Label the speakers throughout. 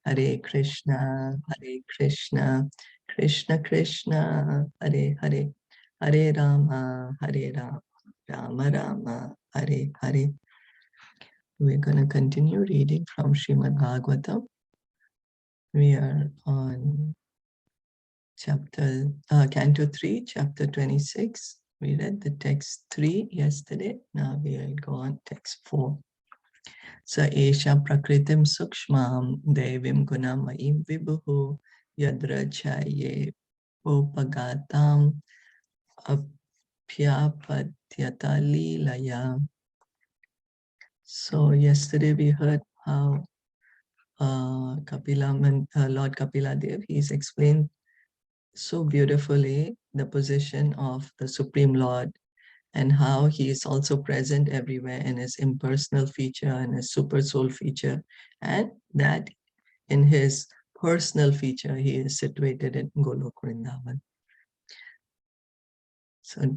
Speaker 1: Hare Krishna, Krishna Krishna, Hare Hare, Hare Rama, Rama Rama, Hare Hare. We're going to continue reading from Srimad Bhagavatam. We are on Canto 3, Chapter 26. We read the text 3 yesterday. Now we will go on text 4. Sa esha prakritim sukshmam devim gunamayim vibhuhu yadra chaye upagatam apyapatyata lilaya. So yesterday we heard how Lord Kapila Dev, he's explained so beautifully the position of the Supreme Lord and how he is also present everywhere in his impersonal feature and his super soul feature, and that in his personal feature he is situated in Golok Vrindavan. So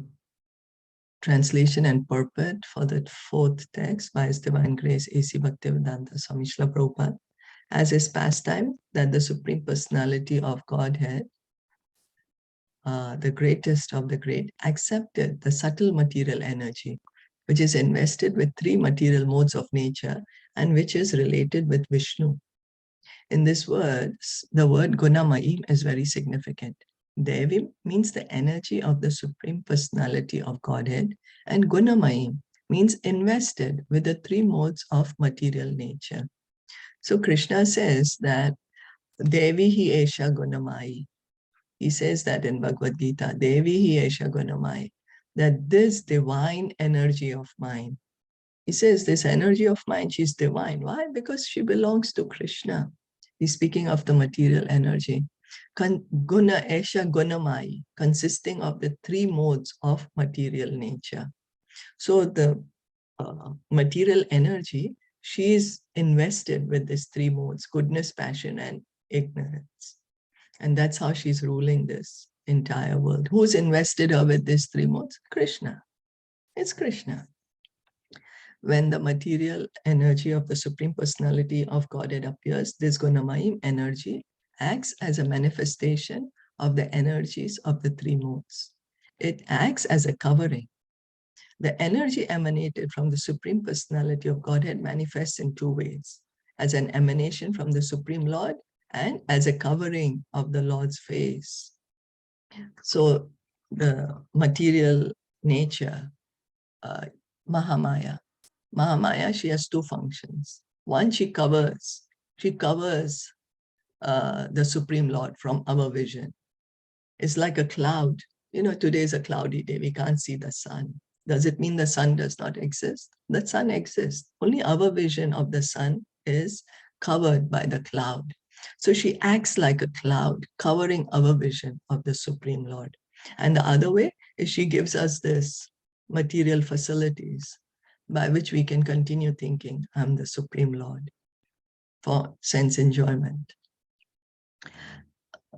Speaker 1: translation and purport for the fourth text by His Divine Grace A.C. Bhaktivedanta Swami Srila Prabhupada. As his pastime, that the Supreme Personality of Godhead, the greatest of the great, accepted the subtle material energy, which is invested with three material modes of nature and which is related with Vishnu. In this word, the word Gunamayim is very significant. Devi means the energy of the Supreme Personality of Godhead, and Gunamayim means invested with the three modes of material nature. So Krishna says that Devi hi esha gunamayi. He says that in Bhagavad Gita, Devi hi esha gunamayi, that this divine energy of mine. He says this energy of mine, she's divine. Why? Because she belongs to Krishna. He's speaking of the material energy. Guna esha gunamayi, consisting of the three modes of material nature. So the material energy, she is invested with these three modes: goodness, passion, and ignorance. And that's how she's ruling this entire world. Who's invested her with these three modes? Krishna. It's Krishna. When the material energy of the Supreme Personality of Godhead appears, this Gunamayim energy acts as a manifestation of the energies of the three modes. It acts as a covering. The energy emanated from the Supreme Personality of Godhead manifests in two ways: as an emanation from the Supreme Lord and as a covering of the Lord's face. So the material nature, Mahamaya, she has two functions. One, she covers the Supreme Lord from our vision. It's like a cloud. You know, today is a cloudy day. We can't see the sun. Does it mean the sun does not exist? The sun exists. Only our vision of the sun is covered by the cloud. So she acts like a cloud, covering our vision of the Supreme Lord. And the other way is she gives us this material facilities by which we can continue thinking, I'm the Supreme Lord, for sense enjoyment.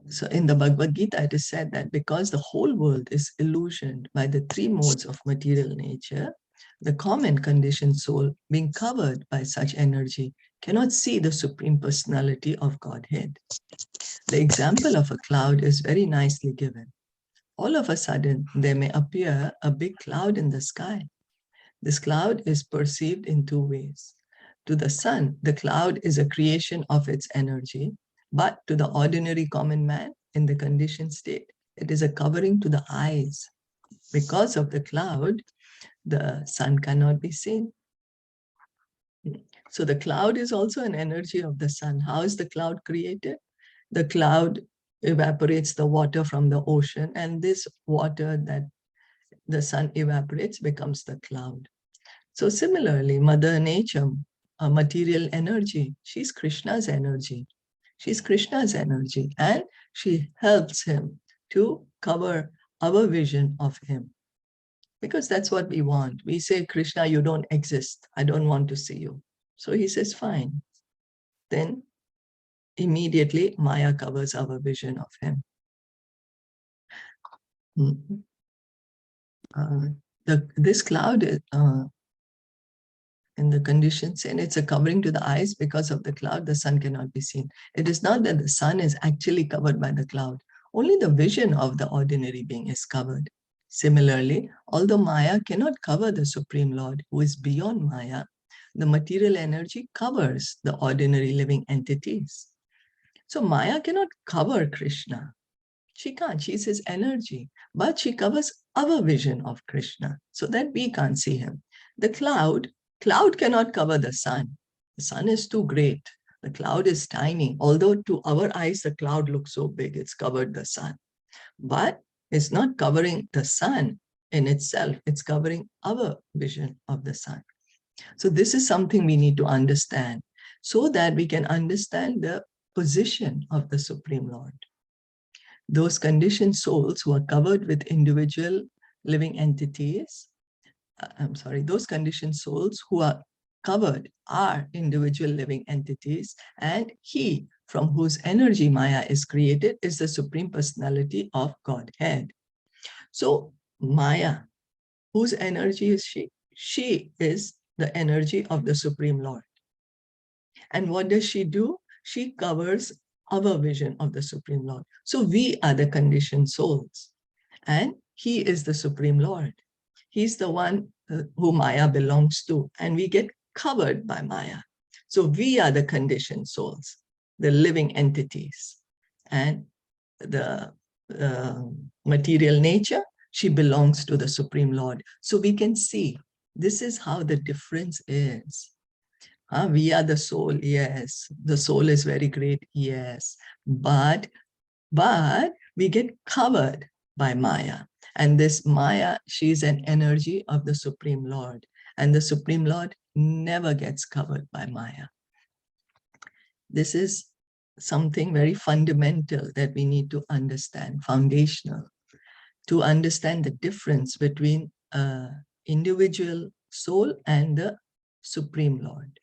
Speaker 1: So in the Bhagavad Gita, it is said that because the whole world is illusioned by the three modes of material nature, the common conditioned soul, being covered by such energy, cannot see the Supreme Personality of Godhead. The example of a cloud is very nicely given. All of a sudden, there may appear a big cloud in the sky. This cloud is perceived in two ways. To the sun, the cloud is a creation of its energy, but to the ordinary common man in the conditioned state, it is a covering to the eyes. Because of the cloud, the sun cannot be seen. So the cloud is also an energy of the sun. How is the cloud created? The cloud evaporates the water from the ocean, and this water that the sun evaporates becomes the cloud. So similarly, Mother Nature, a material energy, she's Krishna's energy. She's Krishna's energy, and she helps him to cover our vision of him. Because that's what we want. We say, Krishna, you don't exist. I don't want to see you. So he says, fine. Then immediately Maya covers our vision of him. This cloud, in the conditions, and it's a covering to the eyes. Because of the cloud, the sun cannot be seen. It is not that the sun is actually covered by the cloud. Only the vision of the ordinary being is covered. Similarly, although Maya cannot cover the Supreme Lord, who is beyond Maya, the material energy covers the ordinary living entities. So Maya cannot cover Krishna. She can't. She's his energy. But she covers our vision of Krishna so that we can't see him. The cloud cannot cover the sun. The sun is too great. The cloud is tiny. Although to our eyes, the cloud looks so big, it's covered the sun. But it's not covering the sun in itself. It's covering our vision of the sun. So this is something we need to understand so that we can understand the position of the Supreme Lord. Those conditioned souls who are covered with individual living entities, those conditioned souls who are covered are individual living entities, and he from whose energy Maya is created is the Supreme Personality of Godhead. So Maya, whose energy is she? She is the energy of the Supreme Lord. And what does she do? She covers our vision of the Supreme Lord. So we are the conditioned souls, and he is the Supreme Lord. He's the one who Maya belongs to, and we get covered by Maya. So we are the conditioned souls, the living entities, and the material nature, she belongs to the Supreme Lord. So we can see this is how the difference is. We are the soul, yes. The soul is very great, yes. But we get covered by Maya. And this Maya, she's an energy of the Supreme Lord. And the Supreme Lord never gets covered by Maya. This is something very fundamental that we need to understand, foundational, to understand the difference between an individual soul and the Supreme Lord.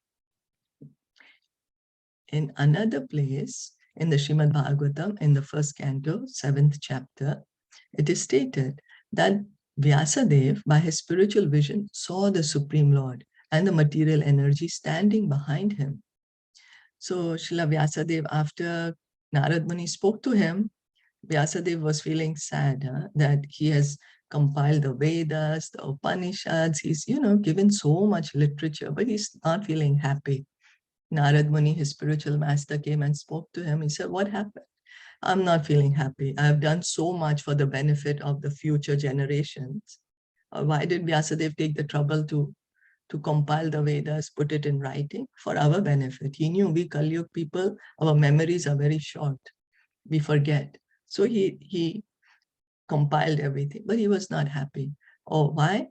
Speaker 1: In another place, in the Srimad Bhagavatam, in the first canto, 7th chapter, it is stated that Vyasadeva, by his spiritual vision, saw the Supreme Lord and the material energy standing behind him. So Srila Vyasadeva, after Narad Muni spoke to him, Vyasadeva was feeling sad that he has compiled the Vedas, the Upanishads, he's, given so much literature, but he's not feeling happy. Narad Muni, his spiritual master, came and spoke to him. He said, what happened? I'm not feeling happy. I've done so much for the benefit of the future generations. Why did Vyasadeva take the trouble to compile the Vedas, put it in writing? For our benefit. He knew we Kali Yuga people, our memories are very short. We forget. So he compiled everything, but he was not happy. Oh, why?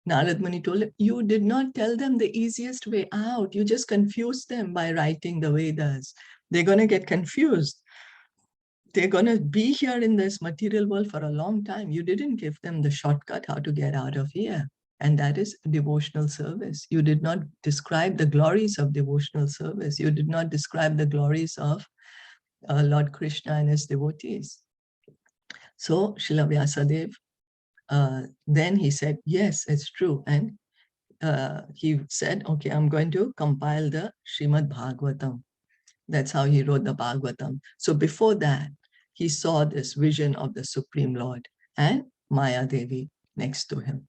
Speaker 1: Narad Muni told him, you did not tell them the easiest way out. You just confused them by writing the Vedas. They're going to get confused. They're going to be here in this material world for a long time. You didn't give them the shortcut how to get out of here. And that is devotional service. You did not describe the glories of devotional service. You did not describe the glories of Lord Krishna and his devotees. So Srila Vyasadeva, then he said, yes, it's true. And he said, okay, I'm going to compile the Srimad Bhagavatam. That's how he wrote the Bhagavatam. So before that, he saw this vision of the Supreme Lord and Maya Devi next to him.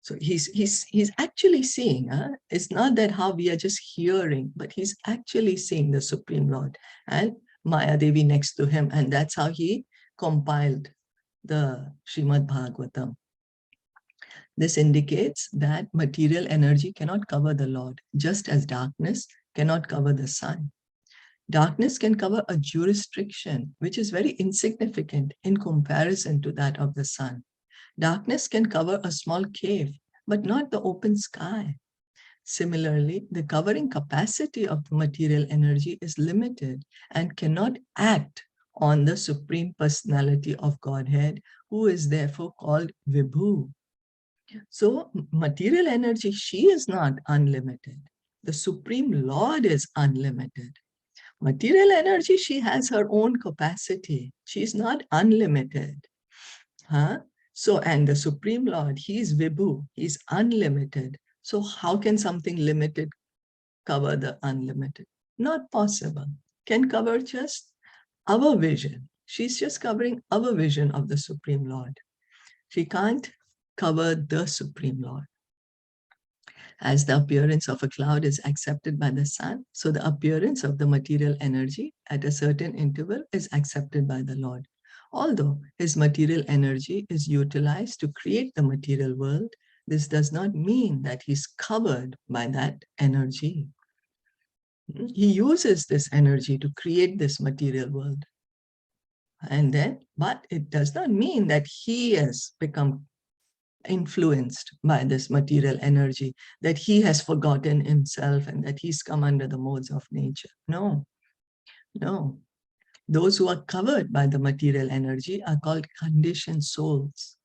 Speaker 1: So he's actually seeing. It's not that how we are just hearing, but he's actually seeing the Supreme Lord and Maya Devi next to him. And that's how he compiled the Srimad Bhagavatam. This indicates that material energy cannot cover the Lord, just as darkness cannot cover the sun. Darkness can cover a jurisdiction, which is very insignificant in comparison to that of the sun. Darkness can cover a small cave, but not the open sky. Similarly, the covering capacity of the material energy is limited and cannot act on the Supreme Personality of Godhead, who is therefore called Vibhu. So material energy, she is not unlimited. The Supreme Lord is unlimited. Material energy, she has her own capacity. She is not unlimited. So, and the Supreme Lord, he is Vibhu, he is unlimited. So how can something limited cover the unlimited? Not possible. Can cover just our vision. She's just covering our vision of the Supreme Lord. She can't cover the Supreme Lord. As the appearance of a cloud is accepted by the sun, so the appearance of the material energy at a certain interval is accepted by the Lord. Although his material energy is utilized to create the material world, this does not mean that he's covered by that energy. He uses this energy to create this material world. And then, but it does not mean that he has become influenced by this material energy, that he has forgotten himself and that he's come under the modes of nature. No, no. Those who are covered by the material energy are called conditioned souls.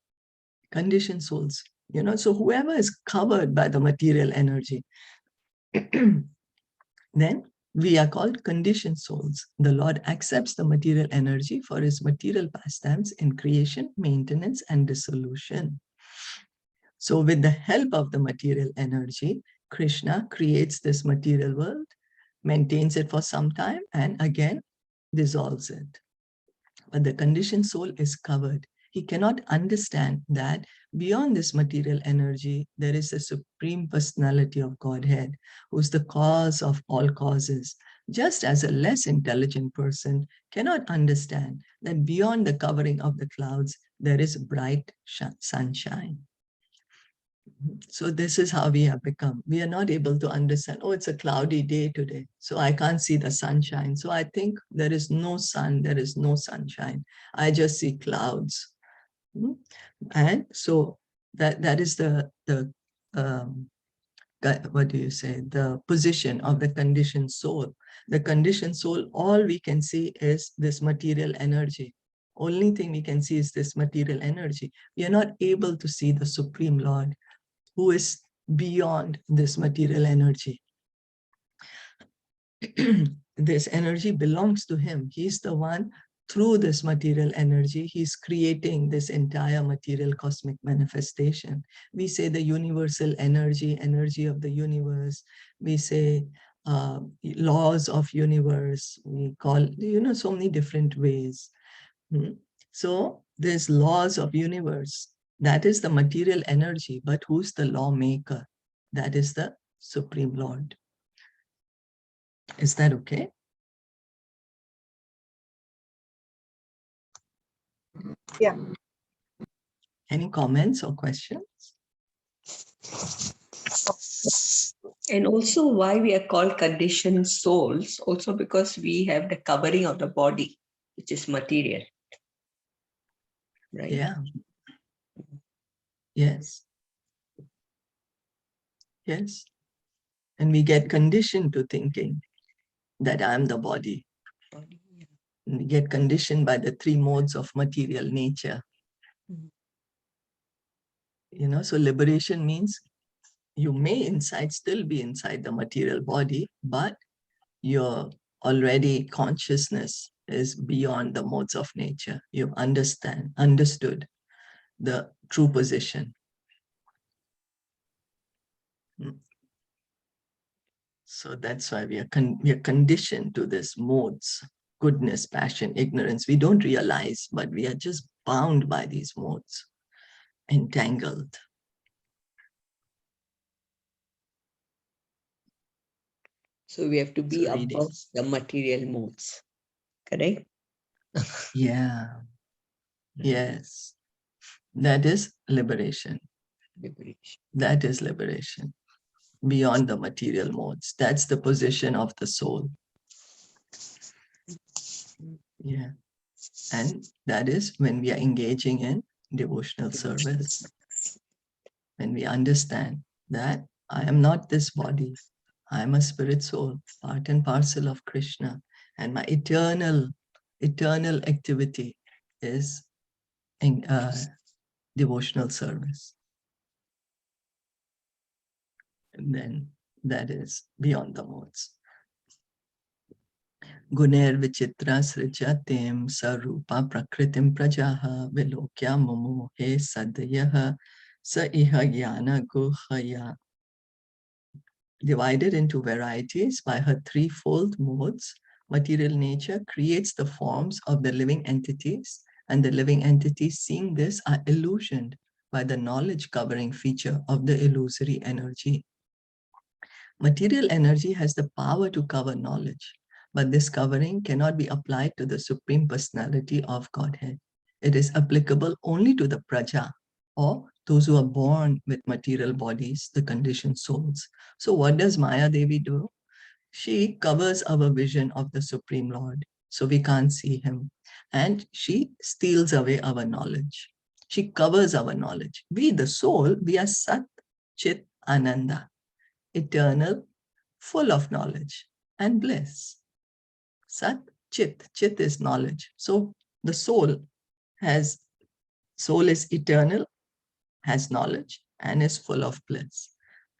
Speaker 1: Conditioned souls. You know, so whoever is covered by the material energy, then we are called conditioned souls. The Lord accepts the material energy for his material pastimes in creation, maintenance, and dissolution. So with the help of the material energy, Krishna creates this material world, maintains it for some time, and again dissolves it. But the conditioned soul is covered. He cannot understand that beyond this material energy, there is a Supreme Personality of Godhead, who's the cause of all causes. Just as a less intelligent person cannot understand that beyond the covering of the clouds, there is bright sunshine. So this is how we have become. We are not able to understand, oh, it's a cloudy day today, so I can't see the sunshine. So I think there is no sun, there is no sunshine. I just see clouds. And so that is the what do you say, the position of the conditioned soul. The conditioned soul, all we can see is this material energy. Only thing we can see is this material energy. We are not able to see the Supreme Lord, who is beyond this material energy. This energy belongs to him. He's the one, through this material energy, he's creating this entire material cosmic manifestation. We say the universal energy, energy of the universe. We say laws of universe. We call, so many different ways. So there's laws of universe. That is the material energy, but who's the lawmaker? That is the Supreme Lord. Is that okay?
Speaker 2: Yeah.
Speaker 1: Any comments or questions?
Speaker 3: And also why we are called conditioned souls, also because we have the covering of the body, which is material. Right?
Speaker 1: Yeah. Yes. Yes. And we get conditioned to thinking that I'm the body. And we get conditioned by the three modes of material nature. So liberation means you may still be inside the material body, but your already consciousness is beyond the modes of nature. You've understood the true position. So that's why we are conditioned to this modes: goodness, passion, ignorance. We don't realize, but we are just bound by these modes, entangled.
Speaker 3: So we have to be above the material modes, correct?
Speaker 1: Yeah. Yes. That is liberation. That is liberation. Beyond the material modes. That's the position of the soul. Yeah. And that is when we are engaging in devotional service. When we understand that I am not this body, I am a spirit soul, part and parcel of Krishna, and my eternal activity is in devotional service. And then that is beyond the modes. Guner vichitra srijatim sarupa prakritim prajaha vilokya mumu he sadayaha sa iha jnana guhaya Divided into varieties by her threefold modes, material nature creates the forms of the living entities, and the living entities seeing this are illusioned by the knowledge covering feature of the illusory energy. Material energy has the power to cover knowledge, but this covering cannot be applied to the Supreme Personality of Godhead. It is applicable only to the praja, or those who are born with material bodies, the conditioned souls. So what does Maya Devi do? She covers our vision of the Supreme Lord, so we can't see him. And she steals away our knowledge. She covers our knowledge. We, the soul, we are Sat, Chit, Ananda, eternal, full of knowledge and bliss. Sat, Chit. Chit is knowledge. So the soul is eternal, has knowledge, and is full of bliss.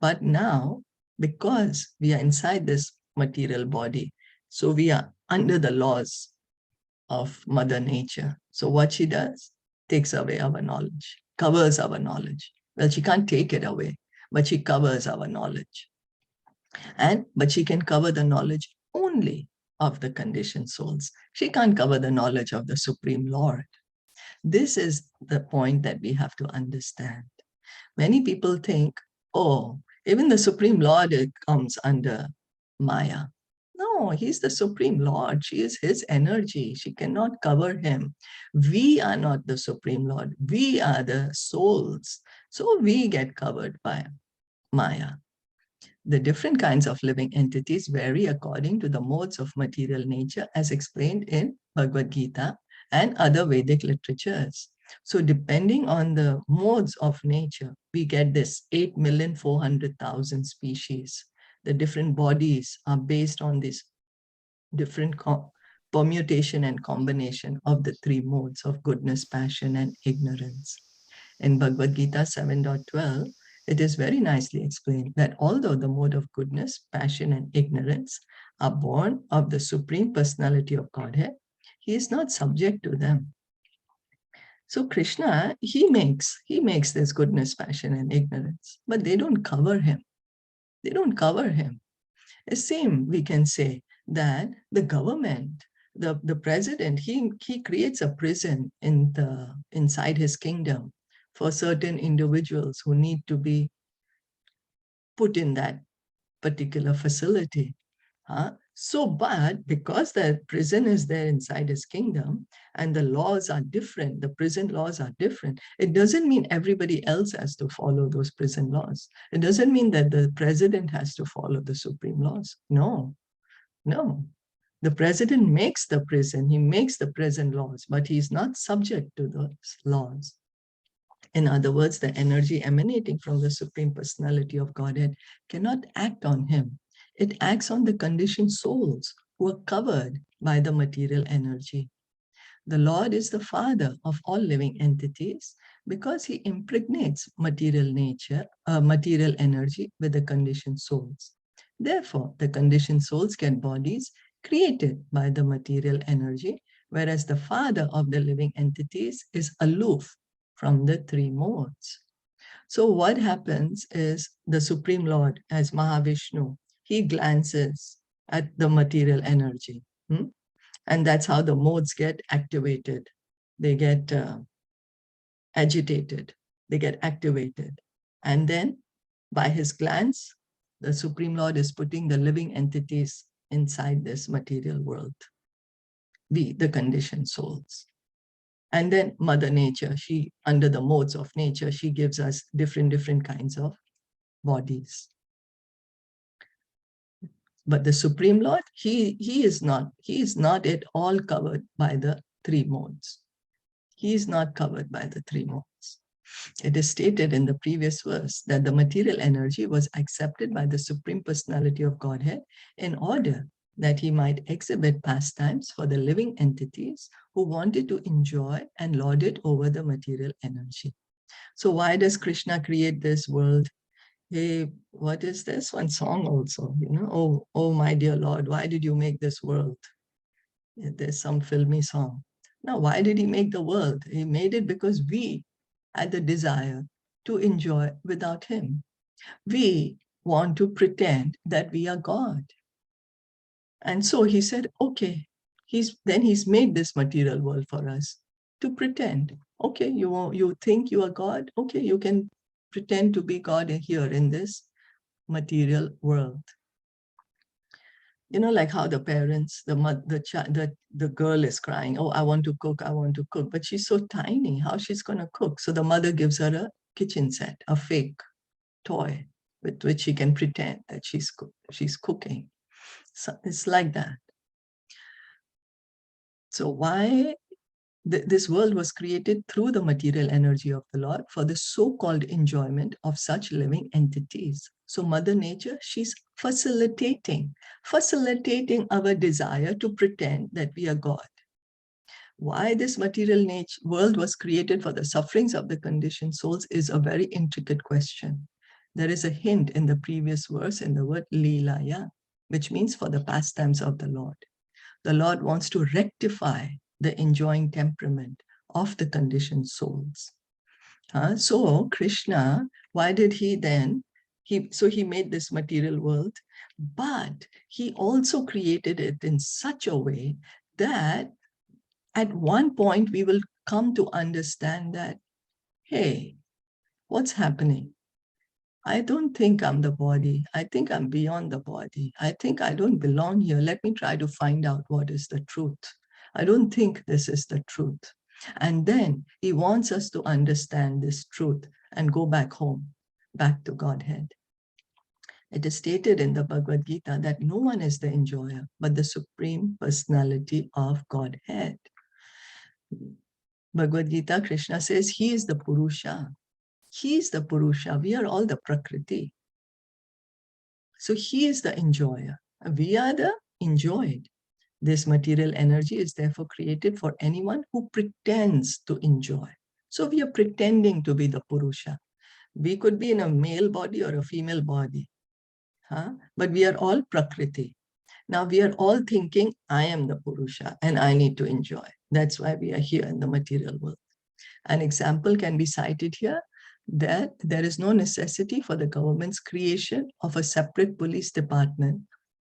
Speaker 1: But now, because we are inside this material body, so we are under the laws of Mother Nature. So what she does, takes away our knowledge, covers our knowledge. Well, she can't take it away, but she covers our knowledge. But she can cover the knowledge only of the conditioned souls. She can't cover the knowledge of the Supreme Lord. This is the point that we have to understand. Many people think, oh, even the Supreme Lord comes under Maya. No, he's the Supreme Lord. She is his energy. She cannot cover him. We are not the Supreme Lord. We are the souls. So we get covered by Maya. The different kinds of living entities vary according to the modes of material nature as explained in Bhagavad Gita and other Vedic literatures. So depending on the modes of nature, we get this 8,400,000 species. The different bodies are based on this different permutation and combination of the three modes of goodness, passion, and ignorance. In Bhagavad Gita 7.12, it is very nicely explained that although the mode of goodness, passion, and ignorance are born of the Supreme Personality of Godhead, he is not subject to them. So Krishna, he makes this goodness, passion, and ignorance, but they don't cover him. They don't cover him. The same we can say that the government, the president, he creates a prison inside his kingdom for certain individuals who need to be put in that particular facility. But because the prison is there inside his kingdom and the laws are different, the prison laws are different, it doesn't mean everybody else has to follow those prison laws. It doesn't mean that the president has to follow the supreme laws. No. The president makes the prison, he makes the prison laws, but he's not subject to those laws. In other words, the energy emanating from the Supreme Personality of Godhead cannot act on him. It acts on the conditioned souls who are covered by the material energy. The Lord is the father of all living entities because he impregnates material energy with the conditioned souls. Therefore, the conditioned souls get bodies created by the material energy, whereas the father of the living entities is aloof from the three modes. So what happens is the Supreme Lord, as Mahavishnu, he glances at the material energy. And that's how the modes get activated. They get agitated. They get activated. And then by his glance, the Supreme Lord is putting the living entities inside this material world. We, the conditioned souls. And then Mother Nature, she, under the modes of nature, she gives us different kinds of bodies. But the Supreme Lord, he is not at all covered by the three modes. He is not covered by the three modes. It is stated in the previous verse that the material energy was accepted by the Supreme Personality of Godhead in order that he might exhibit pastimes for the living entities who wanted to enjoy and lord it over the material energy. So why does Krishna create this world? Hey, what is this? One song also, oh my dear Lord, why did you make this world? There's some filmy song. Now, why did he make the world? He made it because we had the desire to enjoy without him. We want to pretend that we are God. And so he said, okay, he's made this material world for us to pretend. Okay, you think you are God? Okay, you can pretend to be God here in this material world. You know, like how the parents, the girl is crying, oh, I want to cook, but she's so tiny, how she's going to cook? So the mother gives her a kitchen set, a fake toy with which she can pretend that she's cooking. So it's like that. So why this world was created through the material energy of the Lord for the so-called enjoyment of such living entities. So Mother Nature, she's facilitating our desire to pretend that we are God. Why this material world was created for the sufferings of the conditioned souls is a very intricate question. There is a hint in the previous verse in the word Lilaya, which means for the pastimes of the Lord. The Lord wants to rectify the enjoying temperament of the conditioned souls. So Krishna, why did he then? He made this material world, but he also created it in such a way that at one point we will come to understand that, hey, what's happening? I don't think I'm the body. I think I'm beyond the body. I think I don't belong here. Let me try to find out what is the truth. I don't think this is the truth. And then he wants us to understand this truth and go back home, back to Godhead. It is stated in the Bhagavad Gita that no one is the enjoyer, but the Supreme Personality of Godhead. Bhagavad Gita, Krishna says, he is the Purusha. He is the Purusha. We are all the Prakriti. So he is the enjoyer. We are the enjoyed. This material energy is therefore created for anyone who pretends to enjoy. So we are pretending to be the Purusha. We could be in a male body or a female body, but we are all Prakriti. Now we are all thinking, I am the Purusha and I need to enjoy. That's why we are here in the material world. An example can be cited here that there is no necessity for the government's creation of a separate police department,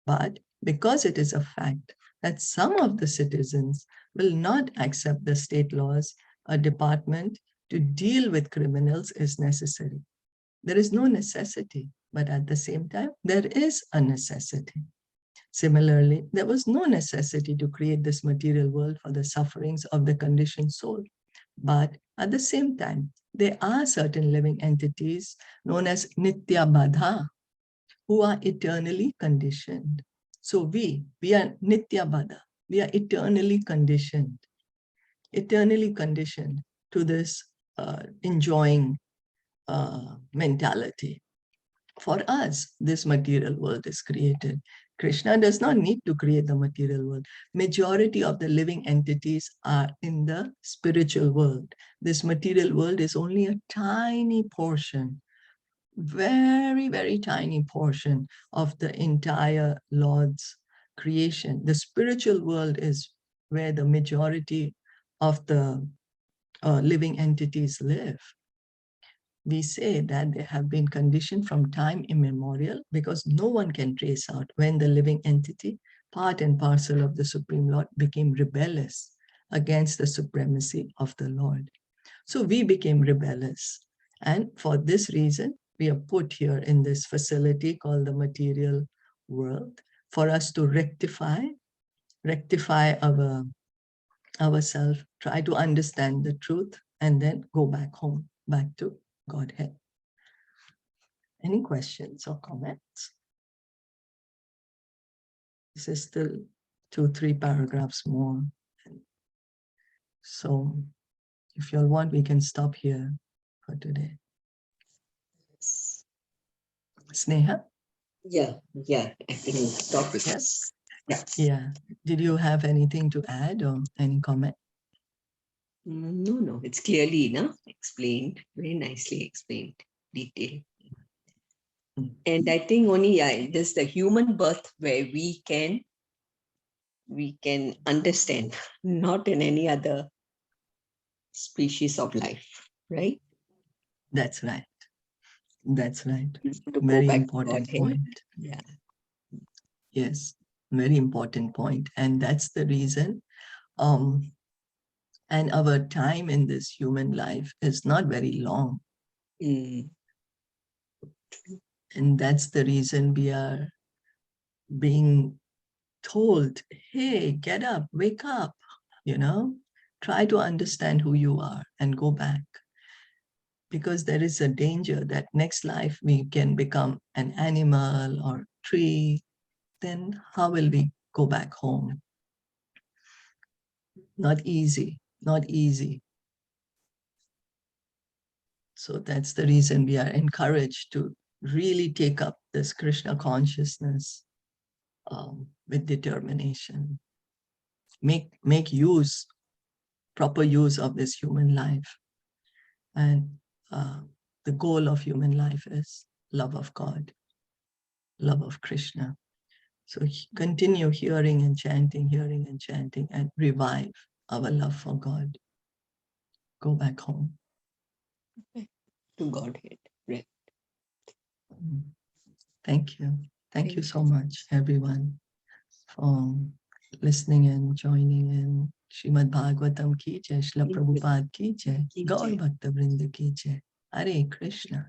Speaker 1: but because it is a fact that some of the citizens will not accept the state laws, a department to deal with criminals is necessary. There is no necessity, but at the same time, there is a necessity. Similarly, there was no necessity to create this material world for the sufferings of the conditioned soul. But at the same time, there are certain living entities known as Nitya Badha who are eternally conditioned. So we are Nitya Badha. We are eternally conditioned to this enjoying mentality. For us, this material world is created. Krishna does not need to create the material world. Majority of the living entities are in the spiritual world. This material world is only a tiny portion, very, very tiny portion of the entire Lord's creation. The spiritual world is where the majority of the living entities live. We say that they have been conditioned from time immemorial because no one can trace out when the living entity, part and parcel of the Supreme Lord, became rebellious against the supremacy of the Lord. So we became rebellious. And for this reason, we are put here in this facility called the material world for us to rectify ourselves, try to understand the truth, and then go back home, back to Godhead. Any questions or comments? This is still 2-3 paragraphs more. So if you all want, we can stop here for today. Sneha?
Speaker 3: Yeah, I think we'll stop with
Speaker 1: Yes.
Speaker 3: Yes.
Speaker 1: Yeah. Did you have anything to add or any comment?
Speaker 3: No, it's clearly explained, very nicely explained, detailed. And I think only there's the human birth where we can understand, not in any other species of life, right?
Speaker 1: That's right. That's right.
Speaker 3: To go
Speaker 1: Very
Speaker 3: back to
Speaker 1: important
Speaker 3: Godhead.
Speaker 1: point.
Speaker 3: Yeah.
Speaker 1: Yes, very important point. And that's the reason. And our time in this human life is not very long.
Speaker 3: Mm.
Speaker 1: And that's the reason we are being told, hey, get up, wake up, try to understand who you are and go back. Because there is a danger that next life we can become an animal or tree. Then how will we go back home? Not easy, not easy. So that's the reason we are encouraged to really take up this Krishna consciousness with determination. Make use, proper use of this human life. And the goal of human life is love of God, love of Krishna. So continue hearing and chanting, and revive our love for God. Go back home.
Speaker 3: To Godhead. Right.
Speaker 1: Thank you. Thank you so much, everyone, for listening and joining in. Srimad Bhagavatam ki jai, Shila Prabhupada ki jai, Gaur Bhakta Vrinda ki jai. Hare Krishna.